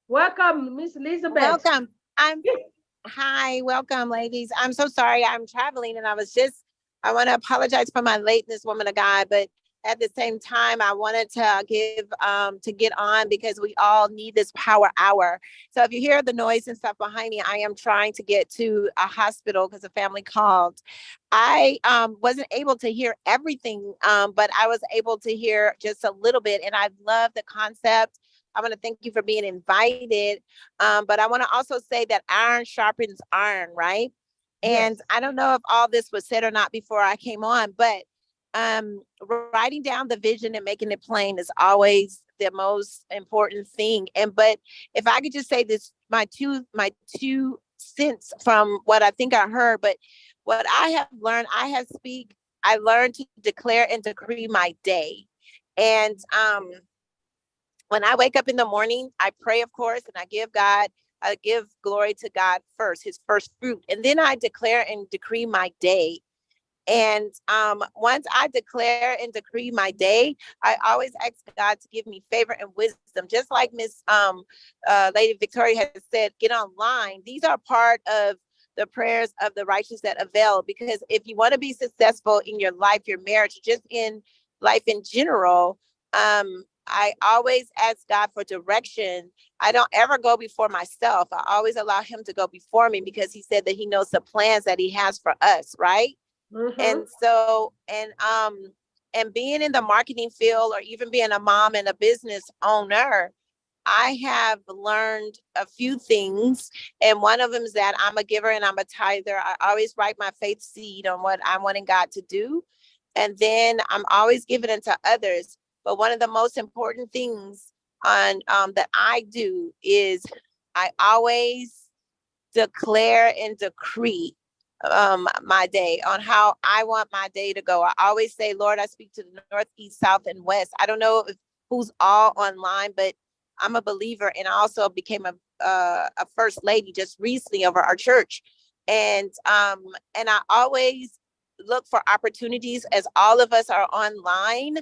A: Welcome, Miss Elizabeth.
D: Welcome. Hi, welcome, ladies. I'm so sorry. I'm traveling and I want to apologize for my lateness, woman of God, but at the same time, I wanted to get on because we all need this power hour. So if you hear the noise and stuff behind me, I am trying to get to a hospital because a family called. I wasn't able to hear everything, but I was able to hear just a little bit. And I love the concept. I want to thank you for being invited. But I want to also say that iron sharpens iron, right? And
A: Yes.
D: I don't know if all this was said or not before I came on, but writing down the vision and making it plain is always the most important thing. But if I could just say this, my two cents from what I think I heard, but what I have learned, I learned to declare and decree my day. And when I wake up in the morning, I pray, of course, and I give glory to God first, his first fruit. And then I declare and decree my day. And once I declare and decree my day, I always ask God to give me favor and wisdom. Just like Miss Lady Victoria has said, get online. These are part of the prayers of the righteous that avail. Because if you want to be successful in your life, your marriage, just in life in general, I always ask God for direction. I don't ever go before myself. I always allow him to go before me because he said that he knows the plans that he has for us, right?
A: Mm-hmm.
D: And so, and being in the marketing field or even being a mom and a business owner, I have learned a few things. And one of them is that I'm a giver and I'm a tither. I always write my faith seed on what I'm wanting God to do. And then I'm always giving it to others. But one of the most important things on that I do is I always declare and decree my day on how I want my day to go. I always say, Lord, I speak to the north, east, south, and west. I don't know who's all online, but I'm a believer, and I also became a first lady just recently over our church, and I always look for opportunities as all of us are online,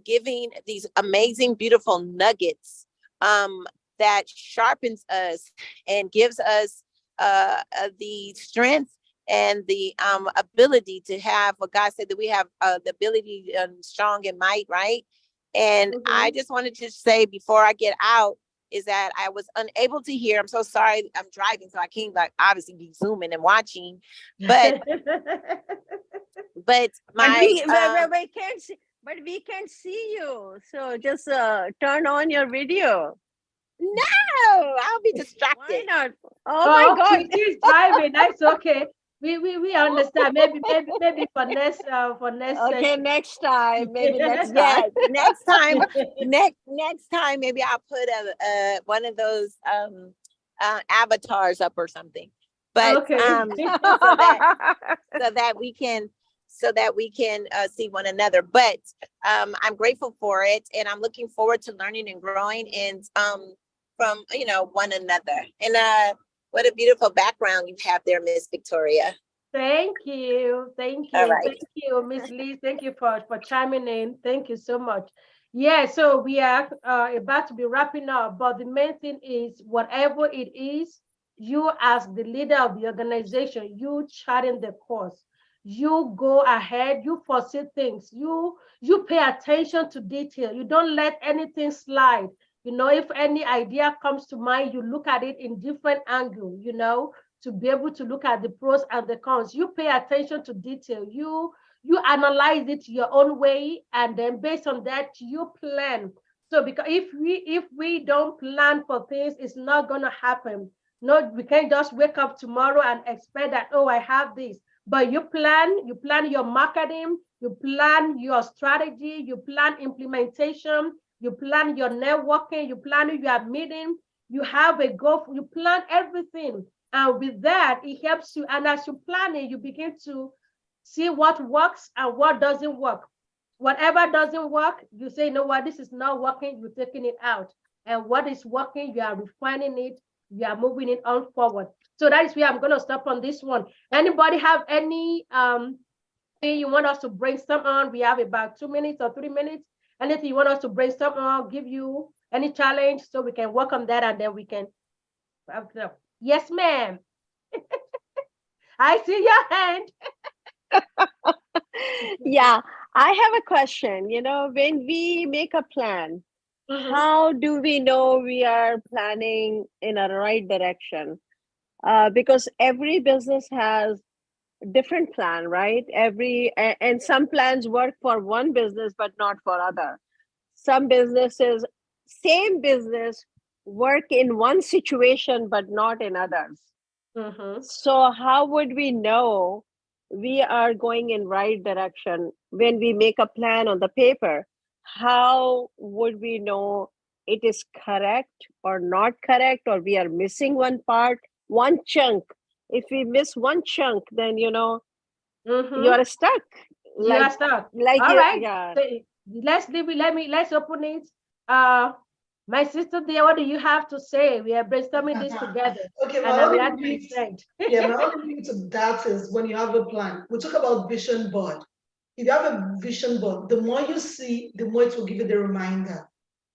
D: giving these amazing, beautiful nuggets that sharpens us and gives us the strength and the ability to have what God said that we have the ability strong and might, right? And I just wanted to say before I get out is that I was unable to hear. I'm so sorry. I'm driving, so I can't obviously be zooming and watching. But
B: we can't see. But we can't see you. So just turn on your video.
D: No, I'll be distracted.
B: Why not? Oh my God!
A: She's driving. That's okay. We understand. Maybe for next
B: Okay,
A: session.
B: next time. Maybe next time.
D: Next time. Next time, maybe I'll put one of those avatars up or something. But
A: okay.
D: so that we can see one another. But I'm grateful for it, and I'm looking forward to learning and growing and from one another. And What a beautiful background you have there, Miss Victoria.
A: Thank you. Thank
D: All
A: you.
D: right.
A: Thank you, Miss Lee. Thank you for chiming in. Thank you so much. Yeah, so we are about to be wrapping up, but the main thing is whatever it is, you as the leader of the organization, you charting the course. You go ahead, you foresee things, you pay attention to detail. You don't let anything slide. You know, if any idea comes to mind, you look at it in different angle, you know, to be able to look at the pros and the cons. You pay attention to detail. You analyze it your own way, and then based on that, you plan. So because if we don't plan for things, it's not gonna happen. No, we can't just wake up tomorrow and expect that, oh, I have this. But you plan your marketing, you plan your strategy, you plan implementation, you plan your networking, you plan your meeting, you have a goal, you plan everything. And with that, it helps you. And as you plan it, you begin to see what works and what doesn't work. Whatever doesn't work, you say, you know what, this is not working, you're taking it out. And what is working, you are refining it, you are moving it on forward. So that is where I'm going to stop on this one. Anybody have any thing you want us to brainstorm on? We have about 2 minutes or 3 minutes. Anything you want us to brainstorm on, give you any challenge so we can work on that, and then we can. Yes, ma'am. I see your hand.
B: Yeah, I have a question. You know, when we make a plan, how do we know we are planning in a right direction? Because every business has different plan, right? And some plans work for one business but not for other. Some businesses, same business, work in one situation but not in others. So how would we know we are going in right direction when we make a plan on the paper? How would we know it is correct or not correct, or we are missing one part, one chunk? If we miss one chunk, then you are stuck.
A: You are stuck.
B: Like
A: All right.
B: yeah.
A: So let's open it. My sister there, what do you have to say? We are brainstorming this together.
C: Okay,
A: And
C: my
A: I'm
C: only
A: actually
C: bit,
A: said.
C: yeah, my only bit to that is when you have a plan. We talk about vision board. If you have a vision board, the more you see, the more it will give you the reminder.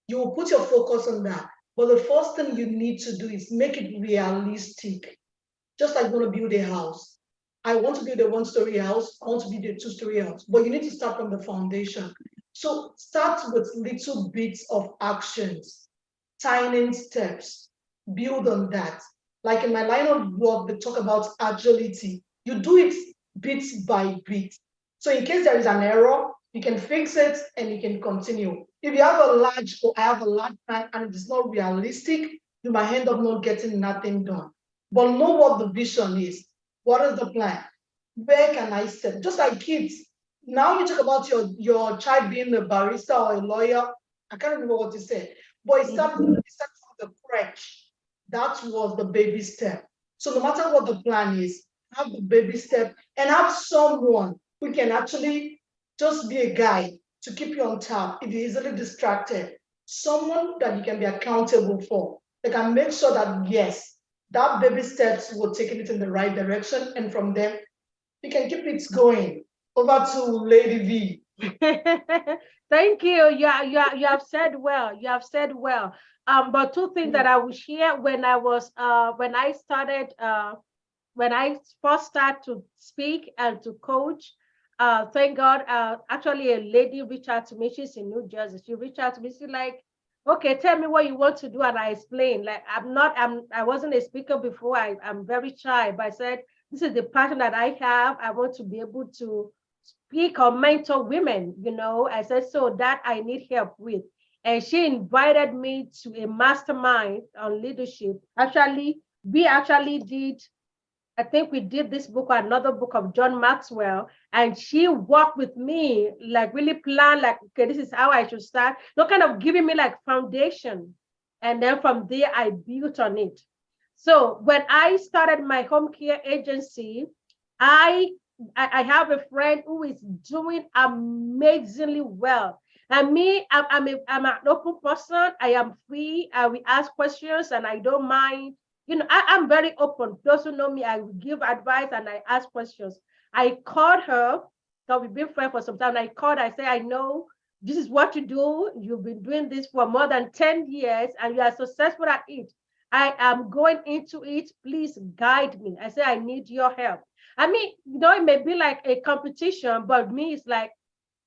C: You will put your focus on that. But the first thing you need to do is make it realistic. Just like you want to build a house. I want to build a one-story house. I want to build a two-story house. But you need to start from the foundation. So start with little bits of actions, tiny steps. Build on that. Like in my line of work, they talk about agility. You do it bit by bit. So in case there is an error, you can fix it and you can continue. If you have I have a large plan and it's not realistic, you might end up not getting nothing done. But know what the vision is. What is the plan? Where can I step? Just like kids. Now you talk about your child being a barista or a lawyer. I can't remember what you said. But it started from the crutch. That was the baby step. So no matter what the plan is, have the baby step and have someone who can actually just be a guide to keep you on top if you're easily distracted. Someone that you can be accountable for. They can make sure that, yes, that baby steps will take it in the right direction. And from there, you can keep it going. Over to Lady V.
A: Thank you. You have said well. You have said well. But two things that I will share when I first started to speak and to coach. Thank God. Actually, a lady reached out to me. She's in New Jersey. She reached out to me. She's like, okay, tell me what you want to do. And I explained, like, I wasn't a speaker before. I'm very shy, but I said, this is the passion that I have. I want to be able to speak or mentor women, you know. I said, so that I need help with. And she invited me to a mastermind on leadership. Actually, we did, I think we did this book or another book of John Maxwell, and she worked with me, like really plan, like, okay, this is how I should start. No, kind of giving me like foundation. And then from there, I built on it. So when I started my home care agency, I have a friend who is doing amazingly well. And me, I'm an open person. I am free. I will ask questions and I don't mind I'm very open. Those who know me, I will give advice and I ask questions. I called her, so we've been friends for some time. I called, I say, I know this is what you do. You've been doing this for more than 10 years and you are successful at it. I am going into it. Please guide me. I say, I need your help. I mean, it may be like a competition, but me, it's like,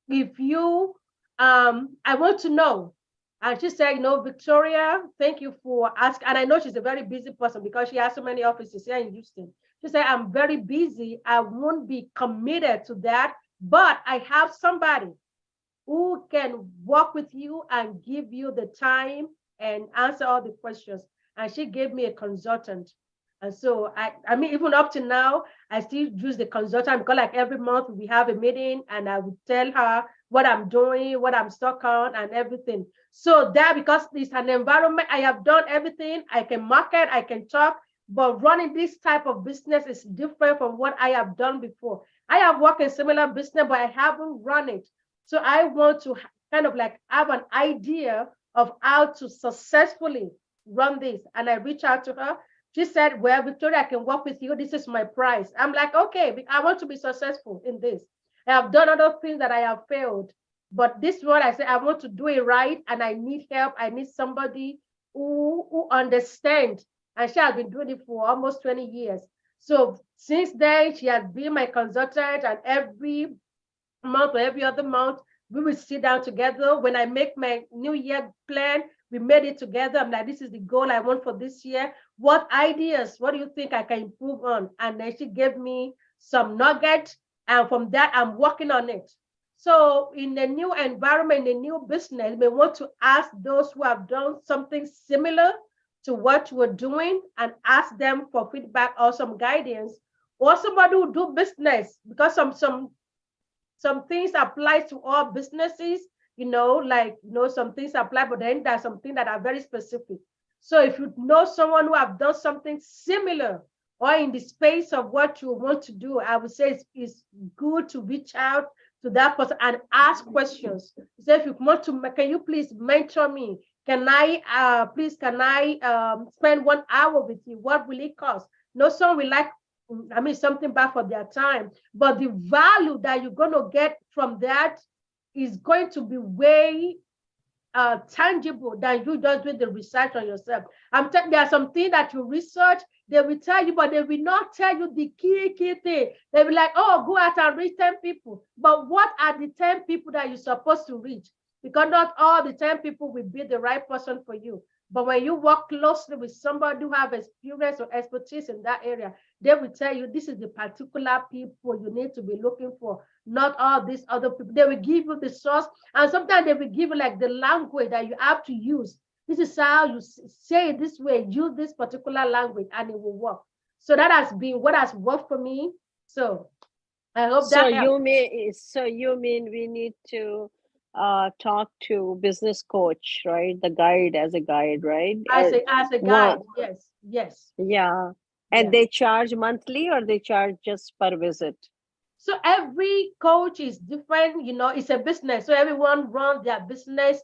A: if you, I want to know. And she said, Victoria, thank you for asking. And I know she's a very busy person because she has so many offices here in Houston. She said, I'm very busy. I won't be committed to that, but I have somebody who can work with you and give you the time and answer all the questions. And she gave me a consultant. And so I mean, even up to now, I still use the consultant because like every month we have a meeting and I would tell her what I'm doing, what I'm stuck on and everything. So that, because it's an environment, I have done everything. I can market, I can talk, but running this type of business is different from what I have done before. I have worked in similar business, but I haven't run it. So I want to kind of like have an idea of how to successfully run this. And I reached out to her. She said, well, Victoria, I can work with you. This is my price. I'm like, okay, I want to be successful in this. I have done other things that I have failed, but this one I said, I want to do it right and I need help. I need somebody who understands. And she has been doing it for almost 20 years. So since then, she has been my consultant, and every month or every other month, we will sit down together. When I make my New Year plan, we made it together. I'm like, this is the goal I want for this year. What ideas, what do you think I can improve on? And then she gave me some nuggets. And from that, I'm working on it. So in the new environment, in the new business, we want to ask those who have done something similar to what we're doing and ask them for feedback or some guidance, or somebody who do business, because some things apply to all businesses, some things apply, but then there's some things that are very specific. So if you know someone who have done something similar or in the space of what you want to do, I would say it's good to reach out to that person and ask questions. So if you want to, can you please mentor me? Can I spend 1 hour with you? What will it cost? No, someone will like, something back for their time, but the value that you're going to get from that is going to be way tangible than you just doing the research on yourself. There are some things that you research, they will tell you, but they will not tell you the key thing. They will like, oh, go out and reach 10 people. But what are the 10 people that you're supposed to reach? Because not all the 10 people will be the right person for you. But when you work closely with somebody who have experience or expertise in that area, they will tell you this is the particular people you need to be looking for, not all these other people. They will give you the source, and sometimes they will give you like the language that you have to use. This is how you say it this way, use this particular language, and it will work. So that has been what has worked for me. So I hope that helps.
B: You mean we need to talk to business coach, right? The guide, as a guide, right?
A: As a guide, yes.
B: Yeah. And they charge monthly or they charge just per visit?
A: So every coach is different, it's a business. So everyone runs their business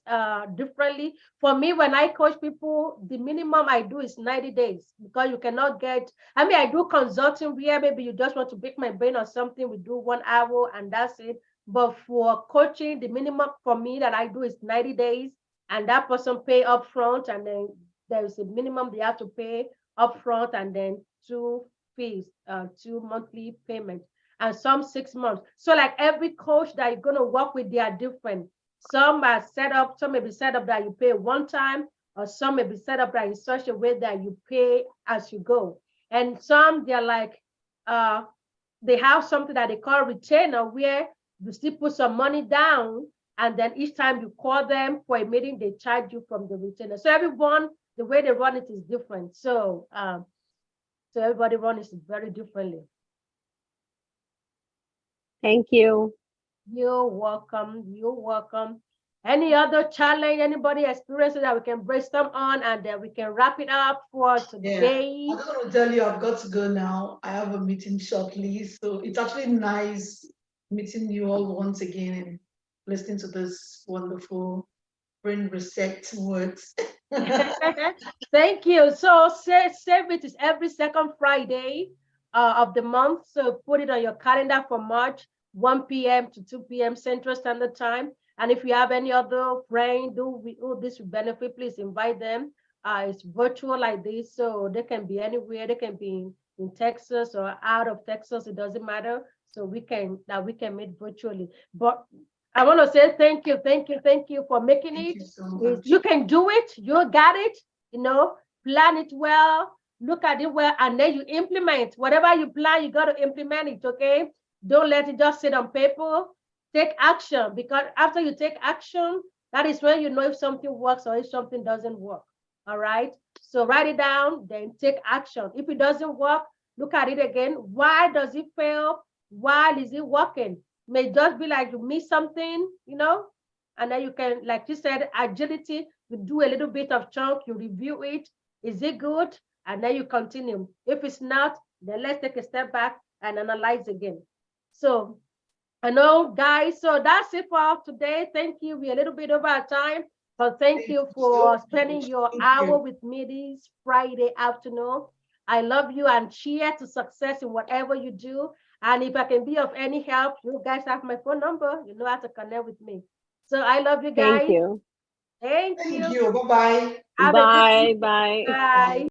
A: differently. For me, when I coach people, the minimum I do is 90 days, because you cannot I do consulting where maybe you just want to pick my brain or something. We do 1 hour and that's it. But for coaching, the minimum for me that I do is 90 days, and that person pay upfront, and then there is a minimum they have to pay upfront, and then 2 fees, 2 monthly payments, and some 6 months. So like every coach that you're going to work with, they are different. Some are set up, some may be set up that you pay one time, or some may be set up that in such a way that you pay as you go. And some, they're like, they have something that they call retainer, where you still put some money down, and then each time you call them for a meeting, they charge you from the retainer. So everyone, the way they run it is different. So everybody runs it very differently.
B: Thank you.
A: You're welcome. You're welcome. Any other challenge anybody experiences that we can brainstorm on, and then we can wrap it up for today?
C: I just want to tell you, I've got to go now. I have a meeting shortly. So it's actually nice meeting you all once again and listening to this wonderful brain reset words.
A: Thank you. So save it is every second Friday of the month. So put it on your calendar for March, 1 p.m. to 2 p.m. Central Standard Time. And if you have any other friend who this will benefit, please invite them. It's virtual like this, so they can be anywhere. They can be in Texas or out of Texas. It doesn't matter. So we can meet virtually. But I want to say thank you, thank you for making
C: Thank
A: it.
C: you so much.
A: You can do it. You got it. Plan it well, look at it well, and then you implement. Whatever you plan, you got to implement it, okay? Don't let it just sit on paper. Take action, because after you take action, that is when you know if something works or if something doesn't work. All right? So write it down, then take action. If it doesn't work, look at it again. Why does it fail? Why is it working? May just be like you miss something, and then you can, like you said, agility, you do a little bit of chunk, you review it. Is it good? And then you continue. If it's not, then let's take a step back and analyze again. So I know, guys, so that's it for today. Thank you. We're a little bit over our time, but thank you for spending your hour with me this Friday afternoon. I love you, and cheer to success in whatever you do. And if I can be of any help, you guys have my phone number. You know how to connect with me. So I love you
B: Thank
A: guys.
B: you.
A: Thank
C: Thank
A: you.
C: you. Bye-bye.
A: Have a good
B: Bye.
A: evening.
B: Bye.
A: Bye.